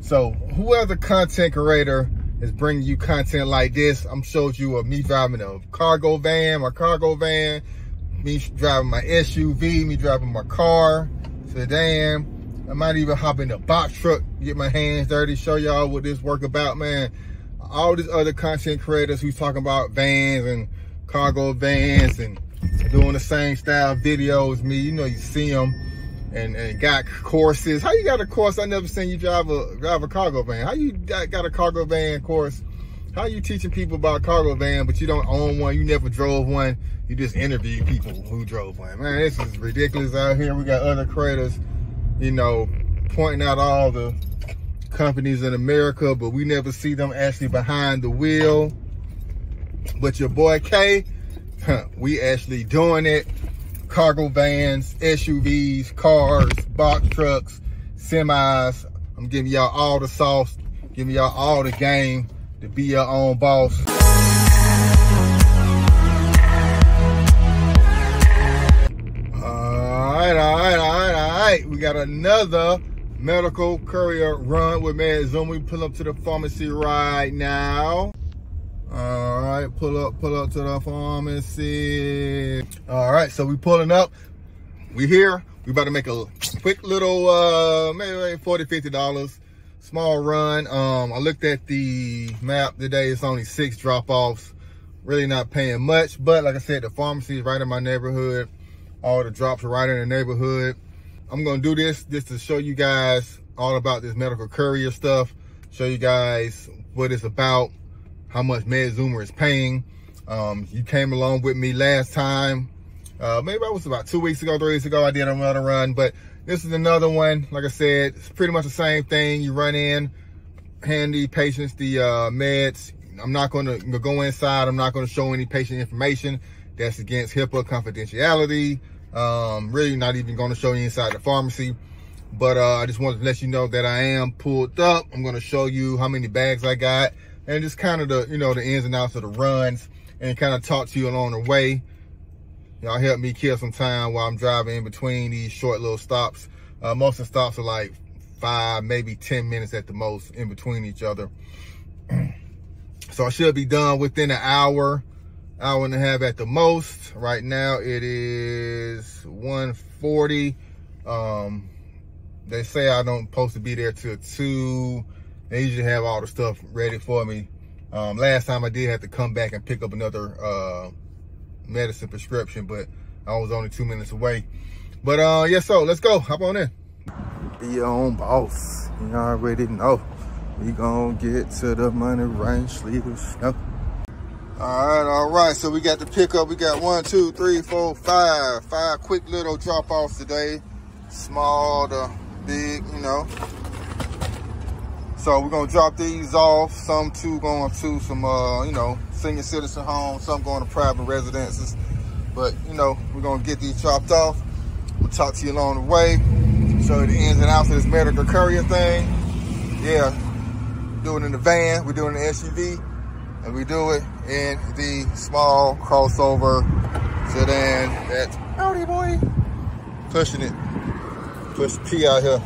So whoever content creator is bringing you content like this, I'm showing you of me driving a cargo van, me driving my SUV, me driving my car, sedan. I might even hop in the box truck, get my hands dirty, show y'all what this work about, man. All these other content creators who's talking about vans and cargo vans and doing the same style videos, me, you know, you see them and got courses. How you got a course? I never seen you drive a cargo van. How you got a cargo van course? How you teaching people about cargo van, but you don't own one, you never drove one, you just interview people who drove one? Man, this is ridiculous out here. We got other creators, you know, pointing out all the companies in America, but we never see them actually behind the wheel. But your boy K, we actually doing it. Cargo vans, SUVs, cars, box trucks, semis. I'm giving y'all all the sauce, giving y'all all the game to be your own boss. All right. We got another medical courier run with Mad Zoom. We pull up to the pharmacy right now. All right, pull up to the pharmacy. All right, so we pulling up. We here. We about to make a quick little, maybe $40, $50. Small run. I looked at the map today. It's only 6 drop-offs. Really not paying much, but like I said, the pharmacy is right in my neighborhood. All the drops are right in the neighborhood. I'm gonna do this just to show you guys all about this medical courier stuff. Show you guys what it's about, how much MedZoomer is paying. You came along with me last time. Maybe it was about 2 weeks ago, 3 weeks ago, I did another run, but this is another one. Like I said, it's pretty much the same thing. You run in, hand the patients the meds. I'm not gonna go inside. I'm not gonna show any patient information. That's against HIPAA confidentiality. Really not even gonna show you inside the pharmacy. But I just wanted to let you know that I am pulled up. I'm gonna show you how many bags I got and just kind of the, you know, the ins and outs of the runs and kind of talk to you along the way. Y'all help me kill some time while I'm driving in between these short little stops. Most of the stops are like 5, maybe 10 minutes at the most in between each other. So I should be done within an hour and a half at the most. Right now it is 1:40. They say I don't supposed to be there till 2. They usually have all the stuff ready for me. Last time I did have to come back and pick up another medicine prescription, but I was only 2 minutes away. But yeah, so let's go. Hop on in. Be your own boss. You already know. We gonna get to the money, rain, sleet, or snow. All right. So we got the pickup. We got 1, 2, 3, 4, 5. 5 quick little drop-offs today. Small to big, you know. So we're gonna drop these off. Some going to some, you know, senior citizen homes. Some going to private residences. But you know, we're gonna get these dropped off. We'll talk to you along the way. Show you the ins and outs of this medical courier thing. Yeah, do it in the van. We're doing the SUV, and we do it in the small crossover sedan. That's howdy boy, pushing it. Push the T out here.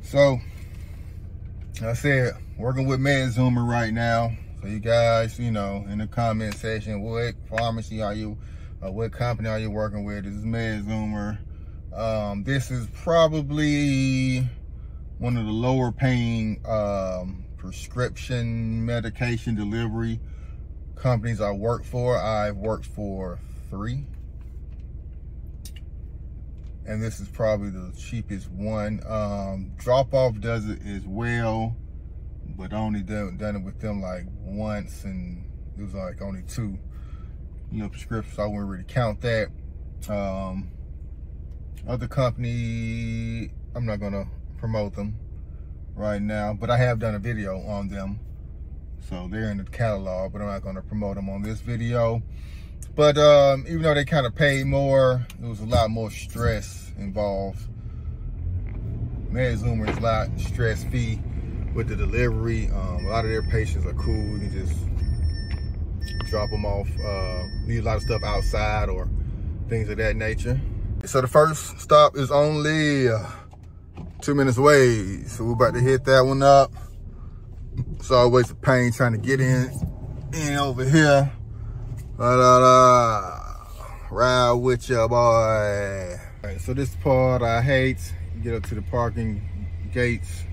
So, like I said, working with MedZoomer right now. So you guys, you know, in the comment section, what pharmacy are you, what company are you working with? This is MedZoomer. This is probably one of the lower paying prescription medication delivery companies I work for. I've worked for 3. And this is probably the cheapest one. Drop off does it as well, but only done it with them like once, and it was like only 2, you know, prescriptions. So I wouldn't really count that. Other company, I'm not gonna promote them right now, but I have done a video on them, so they're in the catalog, but I'm not gonna promote them on this video. But even though they kind of paid more, it was a lot more stress involved. MedZoomer is a lot stress-free with the delivery. A lot of their patients are cool. You can just drop them off, leave a lot of stuff outside or things of that nature. So the first stop is only 2 minutes away. So we're about to hit that one up. It's always a pain trying to get in over here. Ride with ya, boy. All right, so this part I hate. Get up to the parking gates.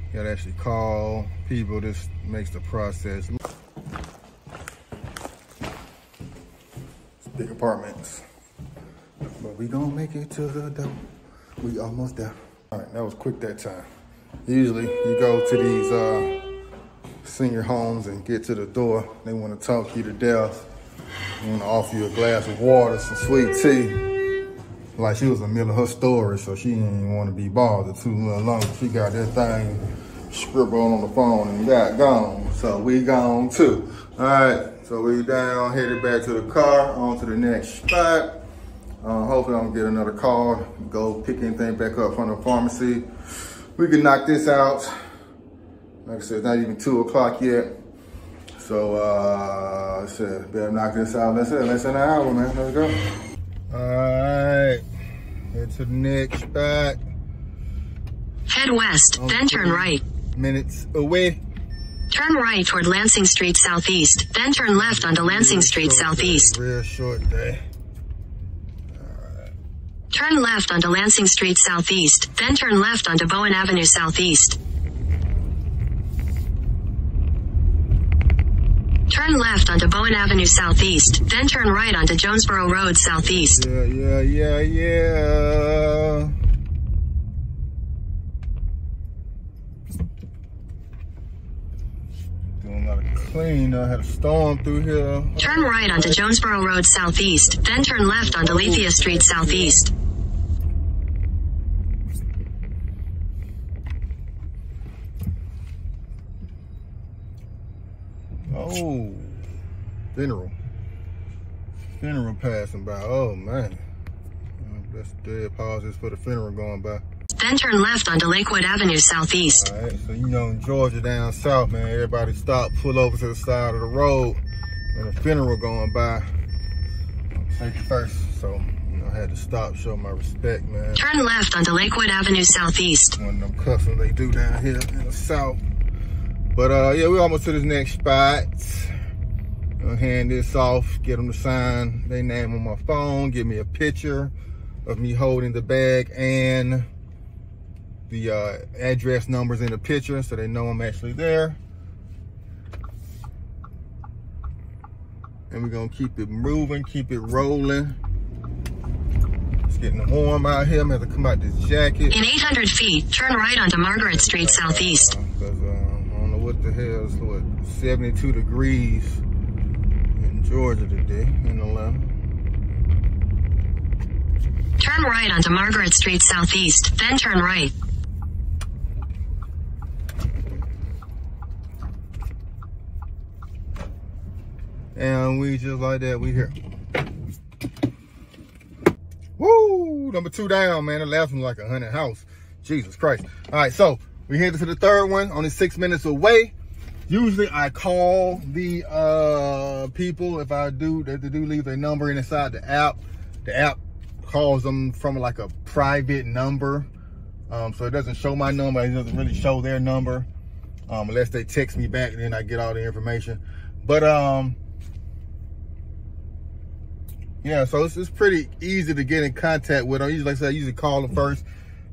You gotta actually call people. This makes the process. It's big apartments. But we gonna make it to the door. We almost there. All right, that was quick that time. Usually you go to these senior homes and get to the door. They wanna talk you to death. They wanna offer you a glass of water, some sweet tea. Like she was in the middle of her story, so she didn't even wanna be bothered too long. She got that thing scribbled on the phone and got gone. So we gone too. All right, so we down, headed back to the car, on to the next spot. Hopefully I don't get another call, go pick anything back up from the pharmacy. We can knock this out. Like I said, it's not even 2 o'clock yet. So, I said, better knock this out. Less than an hour, man. Let's go. All right, head to the next spot. Head west, then turn right. Minutes away. Turn right toward Lansing Street Southeast, then turn left onto Lansing Street Southeast. Real short day. Turn left onto Lansing Street Southeast, then turn left onto Bowen Avenue Southeast. Turn left onto Bowen Avenue Southeast, then turn right onto Jonesboro Road Southeast. Yeah. Doing a lot of clean. I had a storm through here. Turn right onto Jonesboro Road Southeast, then turn left onto Lethia Street Southeast. Oh, funeral passing by. Oh man, that's dead pauses for the funeral going by. Then turn left onto Lakewood Avenue Southeast. All right, so you know in Georgia down south, man, everybody stop, pull over to the side of the road and a funeral going by. Safety first, so you know I had to stop, show my respect, man. Turn left onto Lakewood Avenue Southeast. One of them customs they do down here in the south. But yeah, we're almost to this next spot. I'll hand this off, get them to sign their name on my phone, give me a picture of me holding the bag and the address numbers in the picture so they know I'm actually there. And we're gonna keep it moving, keep it rolling. It's getting warm out here. I'm gonna have to come out this jacket. In 800 feet, turn right onto Margaret Street Southeast. What the hell is what 72 degrees in Georgia today in Atlanta. Turn right onto Margaret Street Southeast, then turn right. And we just like that, we here. Woo! Number 2 down, man. The last one was like a 100 house. Jesus Christ. All right, so we headed to the third one, only 6 minutes away. Usually I call the people if they do leave their number inside the app. The app calls them from like a private number. So it doesn't show my number. It doesn't really show their number unless they text me back, and then I get all the information. But yeah, so it's pretty easy to get in contact with them. Like I said, I usually call them first,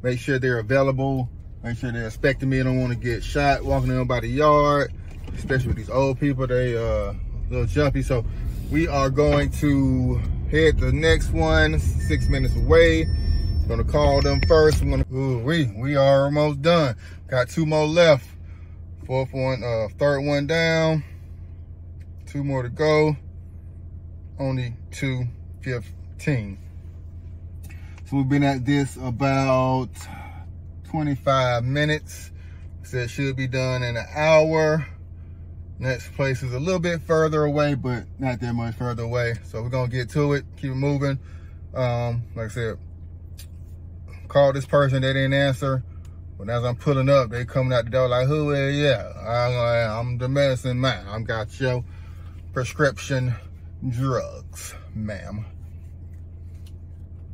make sure they're available. Make sure they're expecting me. I don't want to get shot walking in by the yard, especially with these old people. They a little jumpy. So we are going to head to the next one, 6 minutes away. Gonna call them first. I'm gonna. Ooh, we are almost done. Got 2 more left. Third one down. 2 more to go. Only 2:15. So we've been at this about 25 minutes. Said it should be done in an hour. Next place is a little bit further away, but not that much further away. So we're gonna get to it, keep it moving. Like I said, called this person, they didn't answer. But as I'm pulling up, they coming out the door like, who is? Yeah, I'm the medicine man. I got your prescription drugs, ma'am.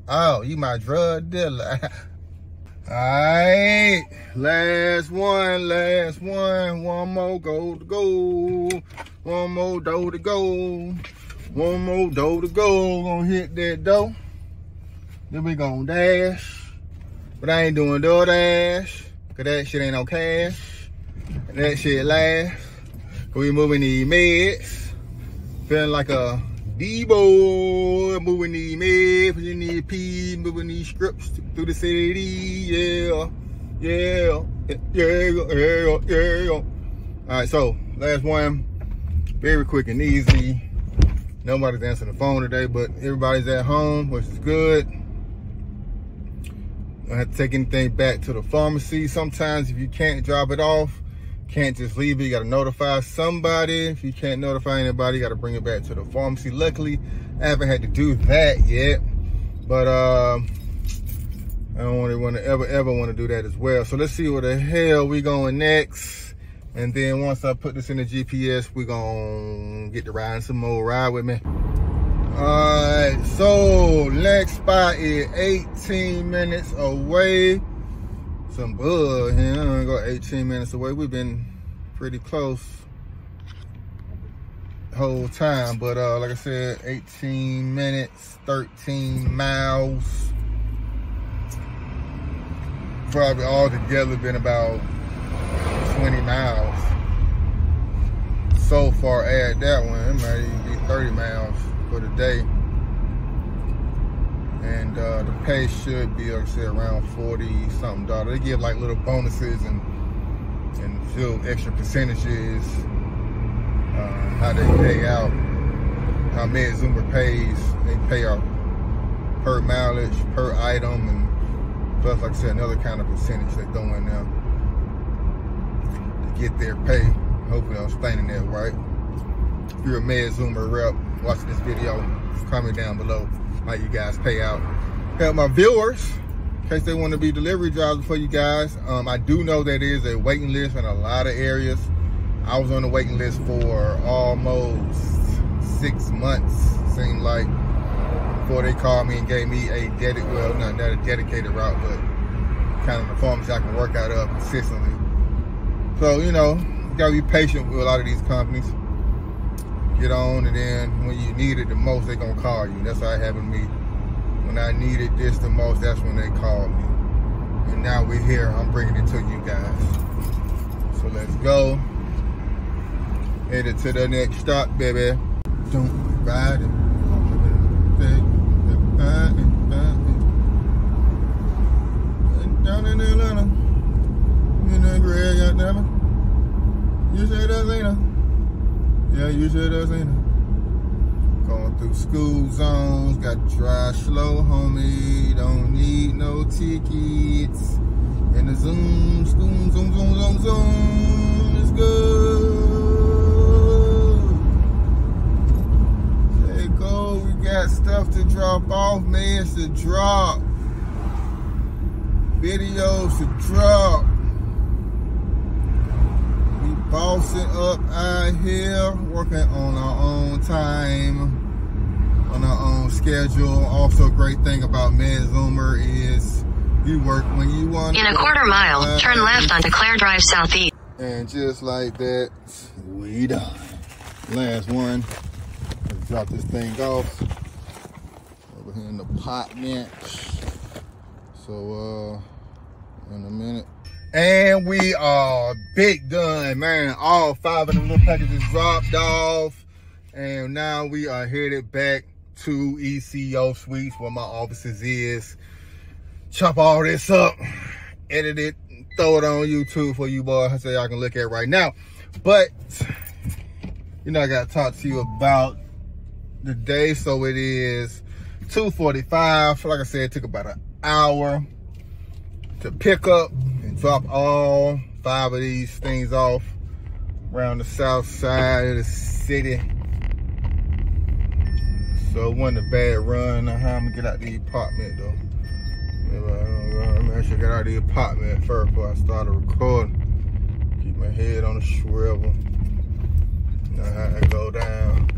Oh, you my drug dealer. Alright, last one, one more go to go, one more dough to go, one more dough to go. Gonna hit that dough, then we gonna dash, but I ain't doing DoorDash, cause that shit ain't no cash, and that shit last, cause we moving these meds, feeling like a D-boy, moving these meds, pushing these P's, moving these scripts through the city, yeah. All right, so last one, very quick and easy. Nobody's answering the phone today, but everybody's at home, which is good. Don't have to take anything back to the pharmacy. Sometimes if you can't drop it off, can't just leave it, you gotta notify somebody. If you can't notify anybody, you gotta bring it back to the pharmacy. Luckily, I haven't had to do that yet, but I don't really want to ever want to do that as well. So let's see where the hell we going next. And then once I put this in the GPS, we gonna get to riding some more. Ride with me. All right, so next spot is 18 minutes away. Some bug here. I'm gonna go 18 minutes away. We've been pretty close the whole time, but like I said, 18 minutes, 13 miles. Probably all together been about 20 miles. So far, add that one, it might even be 30 miles for the day. And the pay should be, like I said, around $40-something. They give like little bonuses and few extra percentages, how they pay out, how MedZoomer pays. They pay out per mileage, per item, and plus, like I said, another kind of percentage they throw in there to get their pay. Hopefully I'm explaining that right. If you're a MedZoomer rep watching this video, comment down below how you guys pay out. Help my viewers, in case they want to be delivery drivers for you guys. I do know that there is a waiting list in a lot of areas. I was on the waiting list for almost 6 months, seemed like, before they called me and gave me a not a dedicated route, but kind of the pharmacy I can work out of consistently. So, you know, you gotta be patient with a lot of these companies. Get on, and then when you need it the most, they're gonna call you. That's how it happened to me. When I needed this the most, that's when they called me. And now we're here, I'm bringing it to you guys. So let's go. Headed to the next stop, baby. Don't ride it. Down in Atlanta, in the gray, goddammit. You said that's Atlanta. Yeah, you said that's Atlanta. Going through school zones, got to drive slow, homie. Don't need no tickets. And the zoom, zoom, zoom, zoom, zoom, zoom. It's good. There you go. We got stuff to drop off, man. It's to drop. Videos to drop. We bossing up out here, working on our own time, on our own schedule. Also, a great thing about MedZoomer is you work when you want. In a quarter mile, turn left onto Claire Drive Southeast. And just like that, we done. Last one. Let's drop this thing off over here in the apartment. So, in a minute. And we are big done, man. All 5 of them little packages dropped off. And now we are headed back to ECO Suites where my offices is. Chop all this up, edit it, throw it on YouTube for you boys so y'all can look at right now. But, you know, I got to talk to you about the day. So it is 2:45. Like I said, it took about an hour to pick up and drop all 5 of these things off around the south side of the city. So it wasn't a bad run. Now how I'm gonna get out the apartment though. Let me actually get out of the apartment first before I started recording. Keep my head on the swivel. You know how I go down.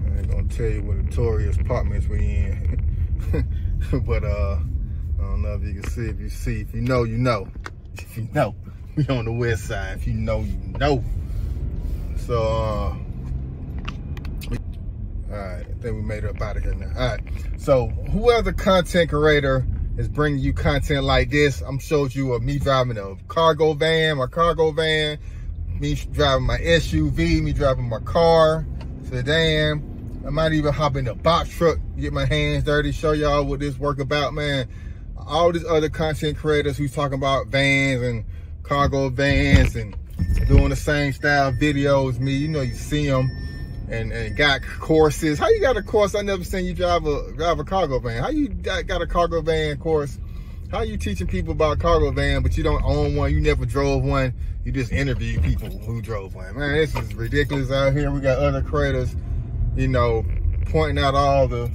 I ain't gonna tell you what notorious apartments we in. But I don't know if you can see. If you see, if you know, you know. If you know, we on the west side. If you know, you know. So, all right, I think we made it up out of here now. All right, so whoever content creator is bringing you content like this, I'm showing you of me driving a cargo van, me driving my SUV, me driving my car, sedan. I might even hop in the box truck, get my hands dirty, show y'all what this work about, man. All these other content creators who's talking about vans and cargo vans and doing the same style videos, me, you know, you see them and got courses. How you got a course? I never seen you drive a cargo van. How you got a cargo van course? How you teaching people about cargo van, but you don't own one, you never drove one, you just interview people who drove one? Man, this is ridiculous out here. We got other creators, you know, pointing out all the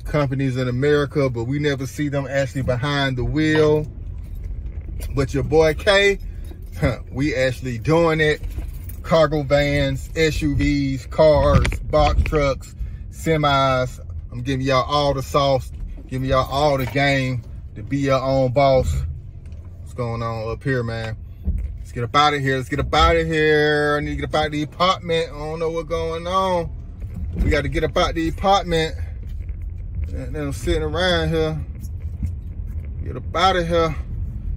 companies in America, but we never see them actually behind the wheel. But your boy K, we actually doing it. Cargo vans, SUVs, cars, box trucks, semis. I'm giving y'all all the sauce, giving y'all all the game to be your own boss. What's going on up here, man? Let's get up out of here. Let's get up out of here. I need to get up out of the apartment. I don't know what's going on. We got to get up out the apartment. And then I'm sitting around here. Get up out of here.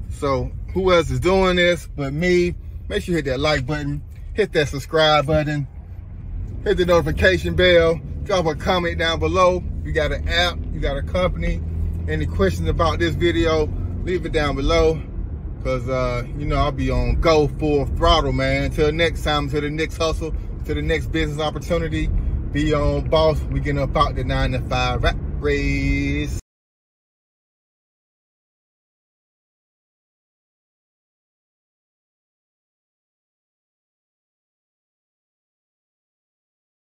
So who else is doing this but me? Make sure you hit that like button, hit that subscribe button, hit the notification bell, drop a comment down below. You got an app, you got a company, any questions about this video, leave it down below. Cause you know, I'll be on go full throttle, man. Until next time, to the next hustle, to the next business opportunity. Be on boss. We getting up out the 9 to 5 rat race.